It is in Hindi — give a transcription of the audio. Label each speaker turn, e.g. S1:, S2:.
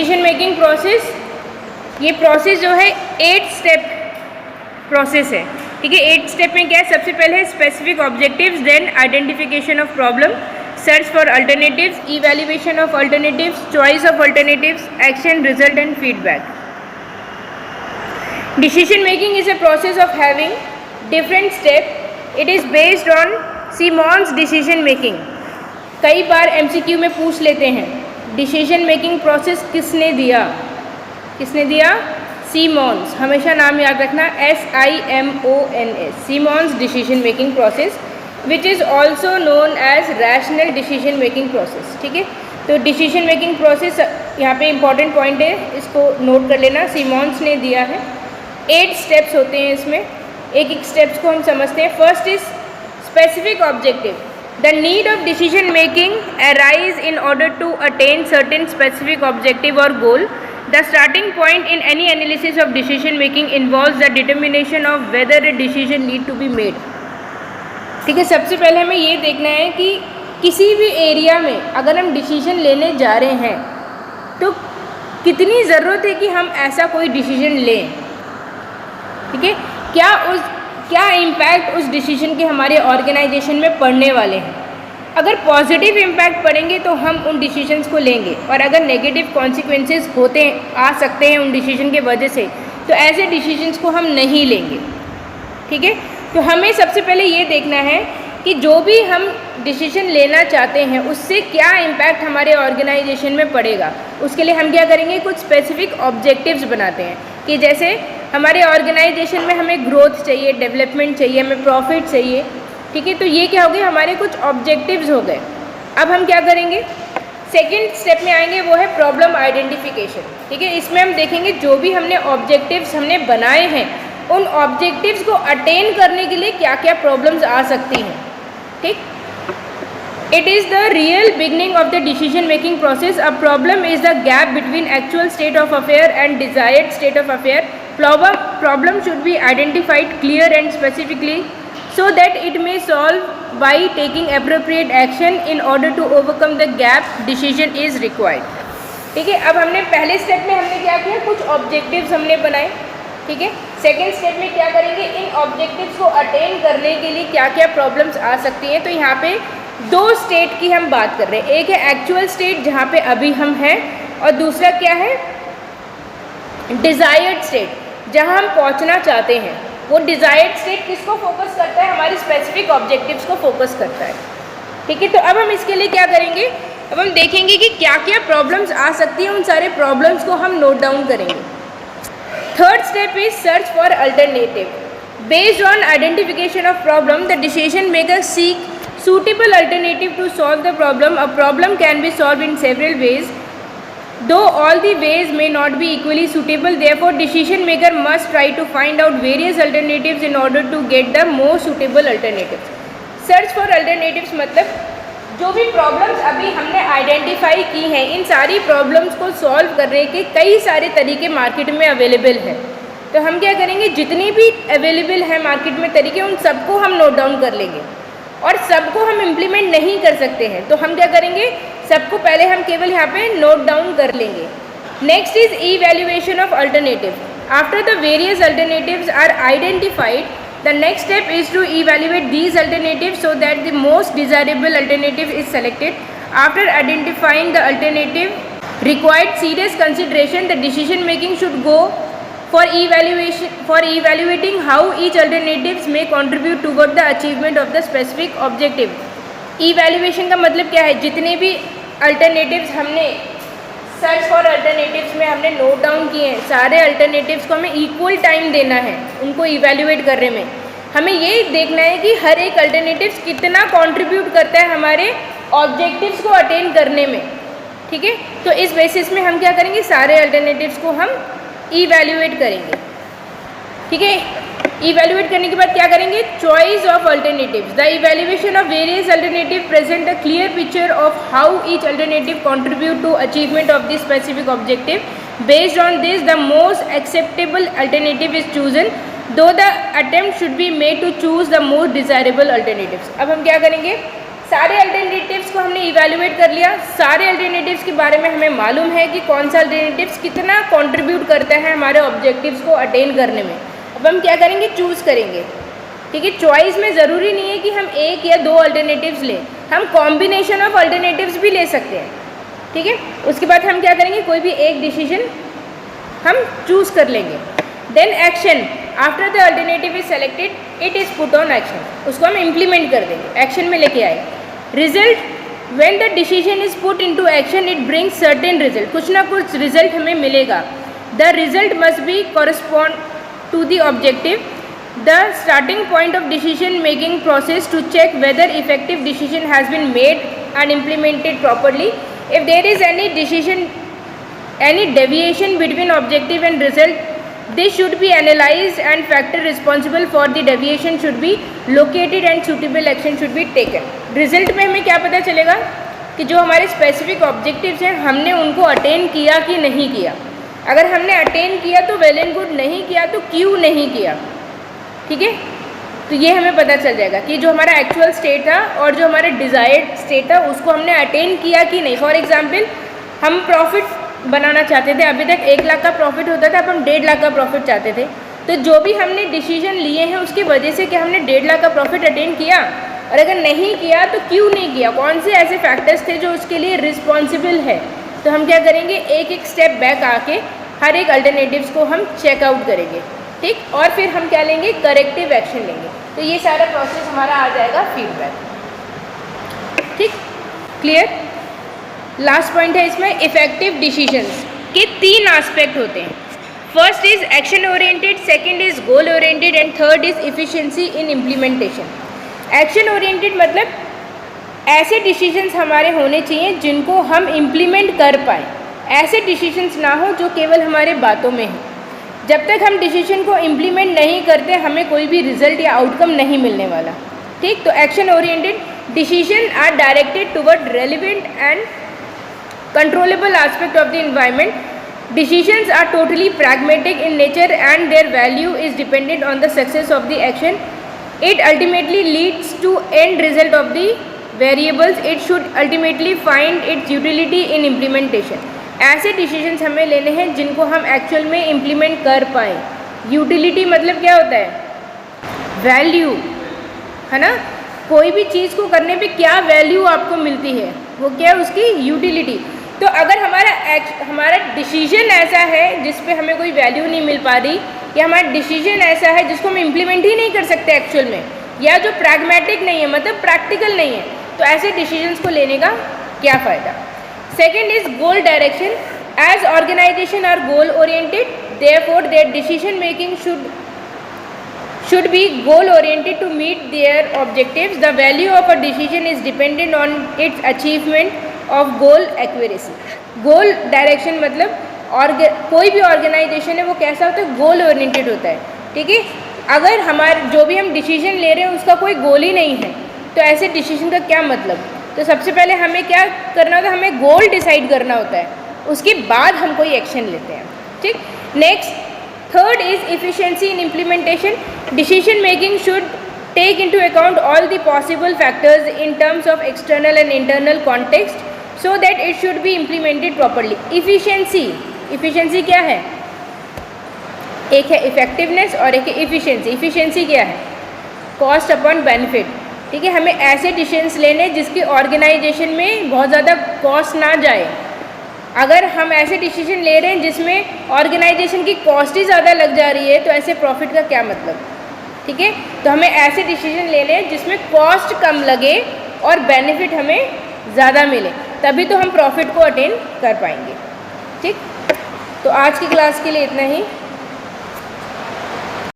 S1: डिसीजन मेकिंग प्रोसेस, ये प्रोसेस जो है 8 स्टेप प्रोसेस है, ठीक है। 8 स्टेप में क्या है, सबसे पहले है specific objectives, then identification of problem, search for alternatives, evaluation of alternatives, choice of alternatives, action, result and feedback. Decision making is a process of having different steps. It is based on Simon's decision making. कई बार MCQ में पूछ लेते हैं डिसीजन मेकिंग प्रोसेस किसने दिया, सीमॉन्स, हमेशा नाम याद रखना, SIMONS, Simon's decision making process, which is also known as rational decision making process, ठीक है। तो डिसीजन मेकिंग प्रोसेस यहाँ पे इंपॉर्टेंट पॉइंट है, इसको नोट कर लेना, सीमॉन्स ने दिया है। 8 स्टेप्स होते हैं इसमें, एक एक स्टेप्स को हम समझते हैं। First is specific objective. The need of decision making arise in order to attain certain specific objective और goal. The starting point in any analysis of decision making involves the determination of whether a decision need to be made, ठीक है। सबसे पहले हमें ये देखना है कि किसी भी एरिया में अगर हम डिसीजन लेने जा रहे हैं तो कितनी ज़रूरत है कि हम ऐसा कोई डिसीजन लें, ठीक है। क्या इम्पैक्ट उस डिसीजन के हमारे ऑर्गेनाइजेशन में पड़ने वाले हैं। अगर पॉजिटिव इम्पैक्ट पड़ेंगे तो हम उन डिसीजंस को लेंगे, और अगर नेगेटिव कॉन्सिक्वेंसेस आ सकते हैं उन डिसीजन के वजह से, तो ऐसे डिसीजंस को हम नहीं लेंगे, ठीक है। तो हमें सबसे पहले ये देखना है कि जो भी हम डिसीजन लेना चाहते हैं उससे क्या इम्पैक्ट हमारे ऑर्गेनाइजेशन में पड़ेगा। उसके लिए हम क्या करेंगे, कुछ स्पेसिफिक ऑब्जेक्टिव्स बनाते हैं कि जैसे हमारे ऑर्गेनाइजेशन में हमें ग्रोथ चाहिए, डेवलपमेंट चाहिए, हमें प्रॉफिट चाहिए, ठीक है। तो ये क्या हो गए, हमारे कुछ ऑब्जेक्टिव्स हो गए। अब हम क्या करेंगे, सेकेंड स्टेप में आएंगे, वो है प्रॉब्लम आइडेंटिफिकेशन, ठीक है। इसमें हम देखेंगे जो भी हमने ऑब्जेक्टिव्स हमने बनाए हैं उन ऑब्जेक्टिव्स को अटेन करने के लिए क्या क्या प्रॉब्लम्स आ सकती हैं, ठीक। It is the real beginning of the decision making process. A problem is the gap between actual state of affair and desired state of affair. Problem should be identified clear and specifically so that it may solve by taking appropriate action in order to overcome the gap. Decision is required. ठीक है। अब हमने पहले स्टेप में हमने क्या किया, कुछ ऑब्जेक्टिव्स हमने बनाए, ठीक है। सेकेंड स्टेप में क्या करेंगे, इन ऑब्जेक्टिव्स को अटेन करने के लिए क्या क्या प्रॉब्लम्स आ सकती हैं। तो यहाँ पे 2 स्टेट की हम बात कर रहे हैं, एक है एक्चुअल स्टेट जहाँ पे अभी हम हैं, और दूसरा क्या है, डिज़ायर्ड स्टेट जहाँ हम पहुँचना चाहते हैं। वो डिज़ायर्ड स्टेट किसको फोकस करता है, हमारी स्पेसिफिक ऑब्जेक्टिव्स को फोकस करता है, ठीक है। तो अब हम इसके लिए क्या करेंगे, अब हम देखेंगे कि क्या क्या प्रॉब्लम्स आ सकती हैं, उन सारे प्रॉब्लम्स को हम नोट डाउन करेंगे। Third step is search for alternative. Based on identification of problem, the decision maker seek suitable alternative to solve the problem. A problem can be solved in several ways, though all the ways may not be equally suitable. Therefore, decision maker must try to find out various alternatives in order to get the most suitable alternatives. Search for alternatives मतलब जो भी प्रॉब्लम्स अभी हमने आइडेंटिफाई की हैं, इन सारी प्रॉब्लम्स को सॉल्व करने के कई सारे तरीके मार्केट में अवेलेबल हैं। तो हम क्या करेंगे, जितनी भी अवेलेबल है मार्केट में तरीके, उन सबको हम नोट डाउन कर लेंगे, और सबको हम इम्प्लीमेंट नहीं कर सकते हैं तो हम क्या करेंगे, सबको पहले हम केवल यहाँ पे नोट डाउन कर लेंगे। Next is evaluation of alternative. After the various alternatives are identified, the next step is to evaluate these alternatives so that the most desirable alternative is selected. After identifying the alternative required serious consideration, the decision making should go for evaluating how each alternatives may contribute toward the achievement of the specific objective. Evaluation का मतलब क्या है, जितने भी alternatives हमने सर्च फॉर अल्टरनेटिव्स में हमने नोट डाउन किए हैं, सारे अल्टरनेटिव्स को हमें इक्वल टाइम देना है उनको इवैल्यूएट करने में। हमें ये देखना है कि हर एक अल्टरनेटिव्स कितना कंट्रीब्यूट करता है हमारे ऑब्जेक्टिव्स को अटेन करने में, ठीक है। तो इस बेसिस में हम क्या करेंगे, सारे अल्टरनेटिव्स को हम इवैल्यूएट करेंगे, ठीक है। इवैल्यूएट करने के बाद क्या करेंगे, choice of alternatives. The evaluation of various alternative present a clear picture of how each alternative contribute to achievement of this specific objective. Based on this the most acceptable alternative is chosen, though the attempt should be made to choose the most desirable alternatives. अब हम क्या करेंगे, सारे अल्टरनेटिव्स को हमने इवैल्यूएट कर लिया, सारे अल्टरनेटिव्स के बारे में हमें मालूम है कि कौन सा अल्टरनेटिव्स कितना कंट्रीब्यूट करता है हमारे ऑब्जेक्टिव्स को अटेन करने में। अब हम क्या करेंगे, चूज़ करेंगे। ठीक है, चॉइस में ज़रूरी नहीं है कि हम एक या दो अल्टरनेटिव्स लें, हम कॉम्बिनेशन ऑफ अल्टरनेटिव्स भी ले सकते हैं। ठीक है, उसके बाद हम क्या करेंगे, कोई भी एक डिसीजन हम चूज़ कर लेंगे। Then action, after the alternative is selected it is put on action, उसको हम इम्प्लीमेंट कर देंगे, एक्शन में लेके आए। Result, when the decision is put into action it brings certain result, कुछ ना कुछ रिजल्ट हमें मिलेगा। The result must be correspond to the objective, the starting point of decision making process to check whether effective decision has been made and implemented properly. If there is any deviation between objective and result, this should be analyzed and factor responsible for the deviation should be located and suitable action should be taken. Result में हमें क्या पता चलेगा कि जो हमारे specific objectives हैं हमने उनको attain किया कि नहीं किया। अगर हमने attain किया तो well and good, नहीं किया तो क्यों नहीं किया। ठीक है, तो ये हमें पता चल जाएगा कि जो हमारा एक्चुअल स्टेट था और जो हमारा डिज़ायर्ड स्टेट था उसको हमने अटेन किया कि नहीं। फॉर एग्जांपल, हम प्रॉफिट बनाना चाहते थे, अभी तक 1 लाख का प्रॉफिट होता था, अब हम 1.5 लाख का प्रॉफिट चाहते थे। तो जो भी हमने डिसीजन लिए हैं उसकी वजह से कि हमने 1.5 लाख का प्रॉफिट अटेन किया, और अगर नहीं किया तो क्यों नहीं किया, कौन से ऐसे फैक्टर्स थे जो उसके लिए रिस्पॉन्सिबल है। तो हम क्या करेंगे, एक एक स्टेप बैक आके हर एक अल्टरनेटिव्स को हम चेकआउट करेंगे। ठीक, और फिर हम क्या लेंगे, करेक्टिव एक्शन लेंगे। तो ये सारा प्रोसेस हमारा आ जाएगा फीडबैक। ठीक, क्लियर। लास्ट पॉइंट है इसमें, इफेक्टिव डिसीजंस के 3 एस्पेक्ट होते हैं। First is action oriented, second is goal oriented and third is efficiency in implementation. Action oriented मतलब ऐसे डिसीजंस हमारे होने चाहिए जिनको हम इम्प्लीमेंट कर पाएँ, ऐसे डिसीजंस ना हो जो केवल हमारे बातों में हैं। जब तक हम डिसीजन को इम्प्लीमेंट नहीं करते हमें कोई भी रिजल्ट या आउटकम नहीं मिलने वाला। ठीक, तो action oriented decision are directed toward relevant and controllable aspect of the environment. Decisions are totally pragmatic in nature and their value is dependent on the success of the action. It ultimately leads to end result of the variables, it should ultimately find its utility in implementation. ऐसे डिसीजंस हमें लेने हैं जिनको हम एक्चुअल में इम्प्लीमेंट कर पाएँ। यूटिलिटी मतलब क्या होता है, वैल्यू, है ना। कोई भी चीज़ को करने पे क्या वैल्यू आपको मिलती है, वो क्या है, उसकी यूटिलिटी। तो अगर हमारा डिसीजन ऐसा है जिस पे हमें कोई वैल्यू नहीं मिल पा रही, या हमारा डिसीजन ऐसा है जिसको हम इम्प्लीमेंट ही नहीं कर सकते एक्चुअल में, या जो प्रैग्मेटिक नहीं है मतलब प्रैक्टिकल नहीं है, तो ऐसे डिसीजंस को लेने का क्या फ़ायदा। Second is goal direction. As organization are goal oriented, therefore their decision making should be goal oriented to meet their objectives. The value of a decision is dependent on its achievement of goal accuracy. Goal direction मतलब कोई भी ऑर्गेनाइजेशन है वो कैसा होता है, गोल ओरिएंटेड होता है। ठीक है, अगर हमारे जो भी हम डिसीजन ले रहे हैं उसका कोई गोल ही नहीं है तो ऐसे डिसीजन का क्या मतलब। तो सबसे पहले हमें क्या करना होता है, हमें गोल डिसाइड करना होता है, उसके बाद हम कोई एक्शन लेते हैं। ठीक, next third is efficiency in implementation. Decision making should take into account all the possible factors in terms of external and internal context so that it should be implemented properly. Efficiency क्या है, एक है इफेक्टिवनेस और एक है इफिशिएंसी। इफिशिएंसी क्या है, कॉस्ट अपॉन बेनिफिट। ठीक है, हमें ऐसे डिसीजंस लेने जिसकी ऑर्गेनाइजेशन में बहुत ज़्यादा कॉस्ट ना जाए। अगर हम ऐसे डिसीजन ले रहे हैं जिसमें ऑर्गेनाइजेशन की कॉस्ट ही ज़्यादा लग जा रही है तो ऐसे प्रॉफिट का क्या मतलब। ठीक है, तो हमें ऐसे डिसीजन लेने हैं जिसमें कॉस्ट कम लगे और बेनिफिट हमें ज़्यादा मिले, तभी तो हम प्रॉफिट को अटेन कर पाएंगे। ठीक, तो आज की क्लास के लिए इतना ही।